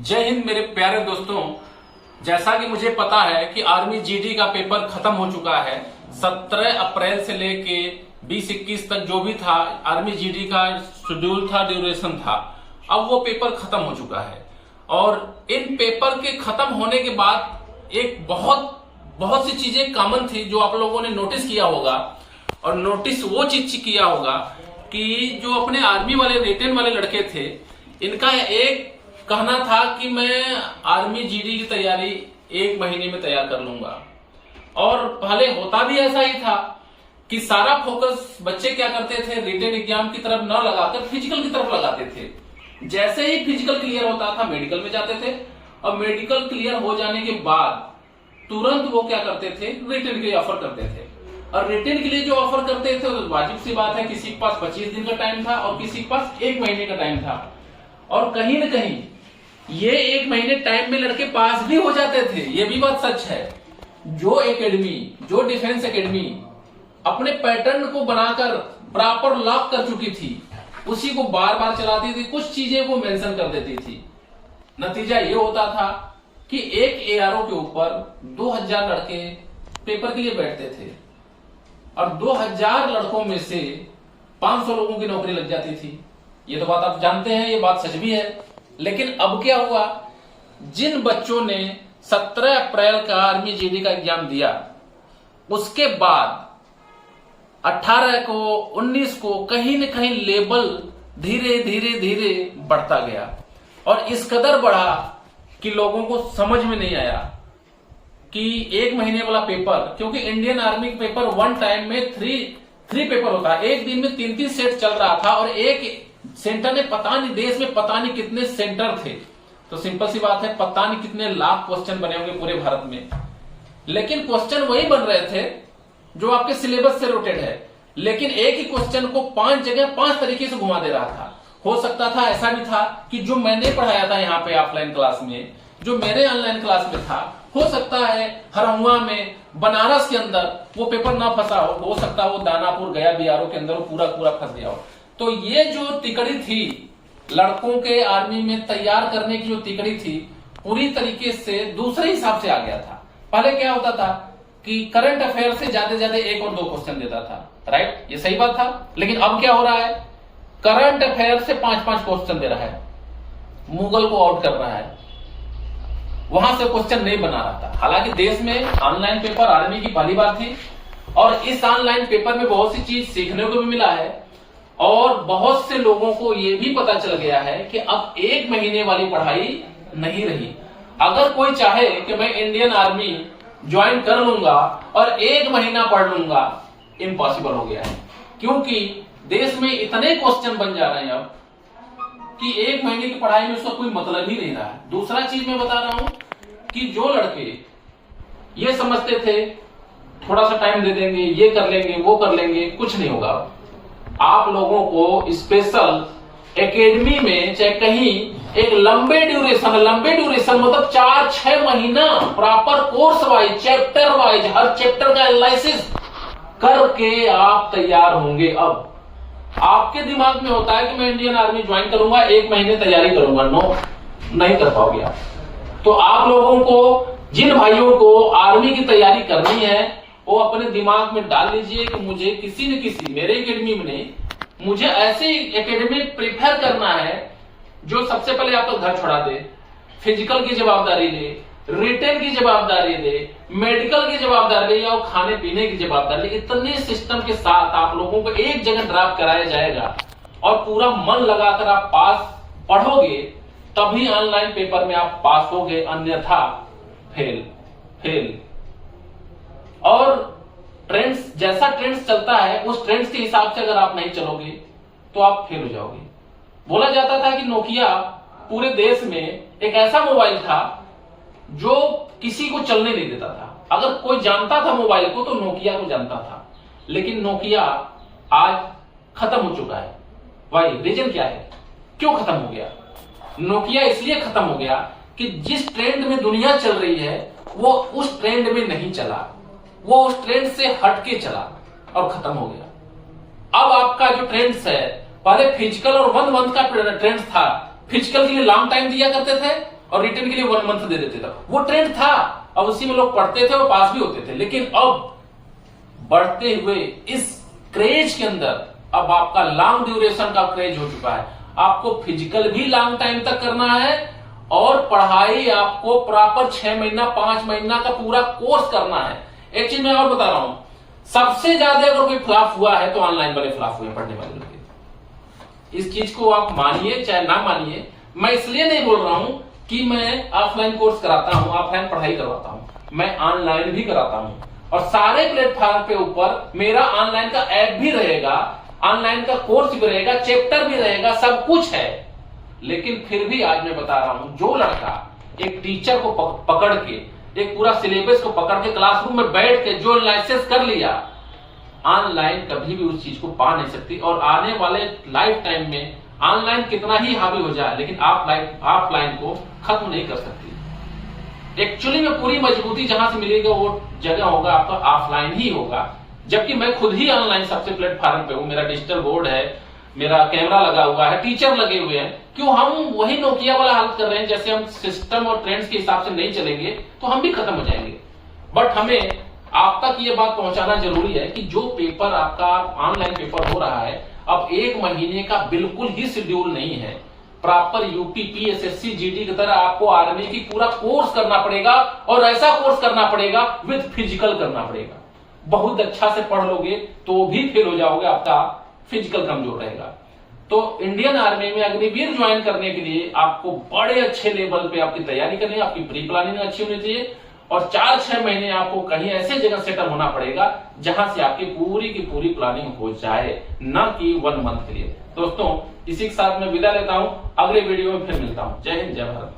जय हिंद मेरे प्यारे दोस्तों। जैसा कि मुझे पता है कि आर्मी जीडी का पेपर खत्म हो चुका है। 17 अप्रैल से लेके 20-21 तक जो भी था आर्मी जीडी का शेड्यूल था, ड्यूरेशन था, अब वो पेपर खत्म हो चुका है। और इन पेपर के खत्म होने के बाद एक बहुत सी चीजें कॉमन थी जो आप लोगों ने नोटिस किया होगा। और नोटिस वो चीज किया होगा कि जो अपने आर्मी वाले रिटेन वाले लड़के थे, इनका एक कहना था कि मैं आर्मी जीडी की तैयारी 1 महीने में तैयार कर लूंगा। और पहले होता भी ऐसा ही था कि सारा फोकस बच्चे क्या करते थे, रिटेन एग्जाम की तरफ न लगाकर फिजिकल की तरफ लगाते थे। जैसे ही फिजिकल क्लियर होता था मेडिकल में जाते थे, और मेडिकल क्लियर हो जाने के बाद तुरंत वो क्या करते थे, रिटेन के लिए ऑफर करते थे। और रिटेन के लिए जो ऑफर करते थे तो वाजिब सी बात है, किसी के पास 25 दिन का टाइम था और किसी के पास 1 महीने का टाइम था। और कहीं न कहीं ये 1 महीने टाइम में लड़के पास भी हो जाते थे, ये भी बात सच है। जो एकेडमी, जो डिफेंस एकेडमी अपने पैटर्न को बनाकर प्रॉपर लॉक कर चुकी थी, उसी को बार बार चलाती थी, कुछ चीजें वो मेंशन कर देती थी। नतीजा ये होता था कि एक एआरओ के ऊपर 2000 लड़के पेपर के लिए बैठते थे, और 2000 लड़कों में से 500 लोगों की नौकरी लग जाती थी। ये तो बात आप जानते हैं, ये बात सच भी है। लेकिन अब क्या हुआ, जिन बच्चों ने 17 अप्रैल का आर्मी जीडी का एग्जाम दिया, उसके बाद 18 को 19 को कहीं न कहीं लेवल धीरे धीरे बढ़ता गया। और इस कदर बढ़ा कि लोगों को समझ में नहीं आया कि 1 महीने वाला पेपर, क्योंकि इंडियन आर्मी का पेपर वन टाइम में 3 पेपर होता है, एक दिन में 3 सेट चल रहा था। और एक सेंटर ने पता नहीं, देश में पता नहीं कितने सेंटर थे, तो सिंपल सी बात है, पता नहीं कितने लाख क्वेश्चन बने होंगे पूरे भारत में। लेकिन क्वेश्चन वही बन रहे थे जो आपके सिलेबस से रोटेड है, लेकिन एक ही क्वेश्चन को 5 जगह 5 तरीके से घुमा दे रहा था। हो सकता था, ऐसा भी था कि जो मैंने पढ़ाया था यहाँ पे ऑफलाइन क्लास में, जो मेरे ऑनलाइन क्लास में था, हो सकता है हरहुआ में, बनारस के अंदर वो पेपर ना फंसा हो सकता है वो दानापुर गया बीआरओ के अंदर वो पूरा फंस गया हो। तो ये जो तिकड़ी थी, लड़कों के आर्मी में तैयार करने की जो तिकड़ी थी, पूरी तरीके से दूसरे हिसाब से आ गया था। पहले क्या होता था कि करंट अफेयर से ज्यादा 1 और 2 क्वेश्चन देता था, राइट, ये सही बात था। लेकिन अब क्या हो रहा है, करंट अफेयर से 5-5 क्वेश्चन दे रहा है, मुगल को आउट कर रहा है, वहां से क्वेश्चन नहीं बना रहा था। हालांकि देश में ऑनलाइन पेपर आर्मी की पहली बार थी, और इस ऑनलाइन पेपर में बहुत सी चीज सीखने को भी मिला है। और बहुत से लोगों को यह भी पता चल गया है कि अब 1 महीने वाली पढ़ाई नहीं रही। अगर कोई चाहे कि मैं इंडियन आर्मी ज्वाइन कर लूंगा और 1 महीना पढ़ लूंगा, इम्पॉसिबल हो गया है, क्योंकि देश में इतने क्वेश्चन बन जा रहे हैं अब कि 1 महीने की पढ़ाई में उसका कोई मतलब ही नहीं रहा है। दूसरा चीज मैं बता रहा हूं कि जो लड़के ये समझते थे थोड़ा सा टाइम दे देंगे, ये कर लेंगे, वो कर लेंगे, कुछ नहीं होगा। आप लोगों को स्पेशल एकेडमी में चाहे कहीं एक लंबे ड्यूरेशन मतलब 4-6 महीना proper course wise, chapter wise, हर चैप्टर का एनालिसिस करके आप तैयार होंगे। अब आपके दिमाग में होता है कि मैं इंडियन आर्मी ज्वाइन करूंगा, 1 महीने तैयारी करूंगा, नो, नहीं कर पाओगे आप। तो आप लोगों को, जिन भाइयों को आर्मी की तैयारी करनी है, वो अपने दिमाग में डाल लीजिए कि मुझे किसी न किसी, मेरे एकेडमी में नहीं, मुझे ऐसी एकेडमी प्रिफर करना है जो सबसे पहले आपका घर छोड़ा दे, फिजिकल की जवाबदारी ले, रिटेन की जवाबदारी ले, मेडिकल की जवाबदारी ले, और खाने पीने की जवाबदारी ले। इतने सिस्टम के साथ आप लोगों को एक जगह ड्रॉप कराया जाएगा, और पूरा मन लगाकर आप पास पढ़ोगे, तभी ऑनलाइन पेपर में आप पास होगे, अन्यथा फेल। और ट्रेंड्स, जैसा ट्रेंड्स चलता है उस ट्रेंड्स के हिसाब से अगर आप नहीं चलोगे तो आप फेल हो जाओगे। बोला जाता था कि नोकिया पूरे देश में एक ऐसा मोबाइल था जो किसी को चलने नहीं देता था। अगर कोई जानता था मोबाइल को तो नोकिया को जानता था। लेकिन नोकिया आज खत्म हो चुका है। वाई रीजन क्या है, क्यों खत्म हो गया? नोकिया इसलिए खत्म हो गया कि जिस ट्रेंड में दुनिया चल रही है वो उस ट्रेंड में नहीं चला, वो उस ट्रेंड से हटके चला और खत्म हो गया। अब आपका जो ट्रेंड्स है, पहले फिजिकल और 1 मंथ का ट्रेंड था, फिजिकल के लिए लॉन्ग टाइम दिया करते थे और रिटर्न के लिए 1 मंथ दे देते थे। वो ट्रेंड था, अब उसी में लोग पढ़ते थे और पास भी होते थे। लेकिन अब बढ़ते हुए इस क्रेज के अंदर अब आपका लॉन्ग ड्यूरेशन का क्रेज हो चुका है। आपको फिजिकल भी लॉन्ग टाइम तक करना है और पढ़ाई आपको प्रॉपर 6 महीना 5 महीना का पूरा कोर्स करना है। एक चीज मैं और बता रहा हूं, सबसे ज्यादा अगर कोई फ्लॉप हुआ है तो ऑनलाइन वाले फ्लॉप हुए, पढ़ने वाले लोग। इस चीज को आप मानिए चाहे ना मानिए, मैं इसलिए नहीं बोल रहा हूं कि मैं ऑफलाइन कोर्स कराता हूं, ऑफलाइन पढ़ाई करवाता हूं, मैं ऑनलाइन भी कराता हूं और सारे प्लेटफॉर्म पे ऊपर मेरा ऑनलाइन का ऐप भी रहेगा, ऑनलाइन का कोर्स भी रहेगा, चैप्टर भी रहेगा, सब कुछ है। लेकिन फिर भी आज मैं बता रहा हूं, जो लड़का एक टीचर को पकड़ के, एक पूरा सिलेबस को पकड़ के क्लासरूम में बैठ के जो एनालिसिस कर लिया, ऑनलाइन कभी भी उस चीज को पा नहीं सकती। और आने वाले लाइफ टाइम में ऑनलाइन कितना ही हावी हो जाए, लेकिन ऑफलाइन को खत्म नहीं कर सकती। एक्चुअली में पूरी मजबूती जहां से मिलेगी वो जगह होगा आपका ऑफलाइन ही होगा। जबकि मैं खुद ही ऑनलाइन सबसे प्लेटफॉर्म पे हूं, मेरा डिजिटल बोर्ड है, मेरा कैमरा लगा हुआ है, टीचर लगे हुए हैं। क्यों हम वही नोकिया वाला हालत कर रहे हैं? जैसे हम सिस्टम और ट्रेंड्स के हिसाब से नहीं चलेंगे तो हम भी खत्म हो जाएंगे। बट हमें आप तक ये बात पहुंचाना जरूरी है कि जो पेपर आपका ऑनलाइन पेपर हो रहा है, अब 1 महीने का बिल्कुल ही शेड्यूल नहीं है। प्रॉपर यूपी पीएसएससी जीडी की तरह आपको आर्मी की पूरा कोर्स करना पड़ेगा और ऐसा कोर्स करना पड़ेगा विद फिजिकल करना पड़ेगा। बहुत अच्छा से पढ़ लोगे तो भी फेल हो जाओगे, आपका फिजिकल कमजोर रहेगा। तो इंडियन आर्मी में अग्निवीर ज्वाइन करने के लिए आपको बड़े अच्छे लेवल पे आपकी तैयारी करनी है, आपकी प्री प्लानिंग अच्छी होनी चाहिए और 4-6 महीने आपको कहीं ऐसे जगह सेटल होना पड़ेगा जहां से आपकी पूरी की पूरी प्लानिंग हो जाए, न कि 1 मंथ के लिए। दोस्तों, इसी के साथ मैं विदा लेता हूं, अगले वीडियो में फिर मिलता हूं। जय हिंद, जय भारत।